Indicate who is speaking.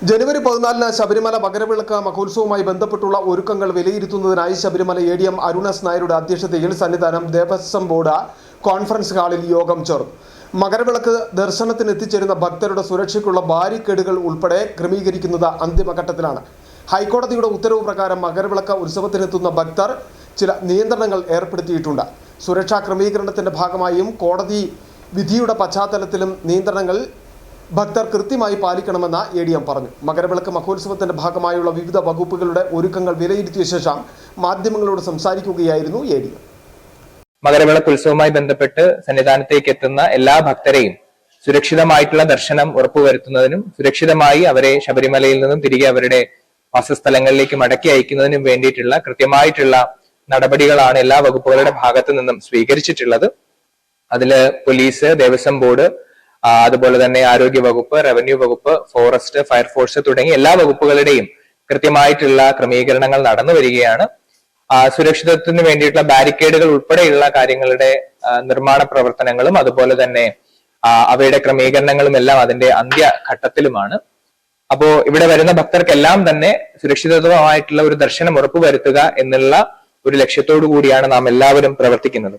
Speaker 1: ജനുവരി 14 ശബരിമല മകരവിളക്ക് മഹോത്സവവുമായി ബന്ധപ്പെട്ടുള്ള ഒരുക്കങ്ങൾ വിലയിരുത്തുന്നതിനായി ശബരിമല എ.ഡി.എം. അരുൺ എസ്. നായരുടെ അധ്യക്ഷതയിൽ സന്നിധാനം ദേവസ്വം ബോർഡ് കോൺഫറൻസ് ഹാളിൽ യോഗം ചേർന്നു. മകരവിളക്ക് ദർശനത്തിന് എത്തിച്ചേരുന്ന ഭക്തരുടെ സുരക്ഷയ്ക്കുള്ള ബാരിക്കേഡുകൾ ഉൾപ്പെടെ ക്രമീകരിക്കുന്നത് അന്തിമഘട്ടത്തിലാണ്. ഹൈക്കോടതിയുടെ ഉത്തരവ് പ്രകാരം മകരവിളക്ക് ഉത്സവത്തിനെത്തുന്ന ഭക്തർ ചില നിയന്ത്രണങ്ങൾ ഏർപ്പെടുത്തിയിട്ടുണ്ട്. സുരക്ഷാ ക്രമീകരണത്തിന്റെ ഭാഗമായും കോടതി വിധിയുടെ പശ്ചാത്തലത്തിലും നിയന്ത്രണങ്ങൾ ഭക്തർ കൃത്യമായി പാലിക്കണമെന്ന് എ.ഡി.എം. പറഞ്ഞു. മകരവിളക്ക് മഹോത്സവത്തിന്റെ ഭാഗമായുള്ള വിവിധ വകുപ്പുകളുടെ ഒരുക്കങ്ങൾ വിലയിരുത്തിയ ശേഷം മാധ്യമങ്ങളോട് സംസാരിക്കുകയായിരുന്നു എ.ഡി.എം.
Speaker 2: മകരവിളക്ക് ഉത്സവവുമായി ബന്ധപ്പെട്ട് സന്നിധാനത്തേക്ക് എത്തുന്ന എല്ലാ ഭക്തരെയും സുരക്ഷിതമായിട്ടുള്ള ദർശനം ഉറപ്പുവരുത്തുന്നതിനും സുരക്ഷിതമായി അവരെ ശബരിമലയിൽ നിന്നും തിരികെ അവരുടെ വാസസ്ഥലങ്ങളിലേക്ക് മടക്കി അയക്കുന്നതിനും വേണ്ടിയിട്ടുള്ള കൃത്യമായിട്ടുള്ള നടപടികളാണ് എല്ലാ വകുപ്പുകളുടെ ഭാഗത്തു നിന്നും സ്വീകരിച്ചിട്ടുള്ളത്. അതില് പോലീസ്, ദേവസ്വം ബോർഡ്, അതുപോലെ തന്നെ ആരോഗ്യ വകുപ്പ്, റവന്യൂ വകുപ്പ്, ഫോറസ്റ്റ്, ഫയർഫോഴ്സ് തുടങ്ങി എല്ലാ വകുപ്പുകളുടെയും കൃത്യമായിട്ടുള്ള ക്രമീകരണങ്ങൾ നടന്നു വരികയാണ്. സുരക്ഷിതത്വത്തിന് വേണ്ടിയിട്ടുള്ള ബാരിക്കേഡുകൾ ഉൾപ്പെടെയുള്ള കാര്യങ്ങളുടെ നിർമ്മാണ പ്രവർത്തനങ്ങളും അതുപോലെ തന്നെ അവയുടെ ക്രമീകരണങ്ങളും എല്ലാം അതിന്റെ അന്ത്യഘട്ടത്തിലുമാണ്. അപ്പോ ഇവിടെ വരുന്ന ഭക്തർക്കെല്ലാം തന്നെ സുരക്ഷിതമായിട്ടുള്ള ഒരു ദർശനം ഉറപ്പുവരുത്തുക എന്നുള്ള ഒരു ലക്ഷ്യത്തോടു കൂടിയാണ് നാം എല്ലാവരും പ്രവർത്തിക്കുന്നത്.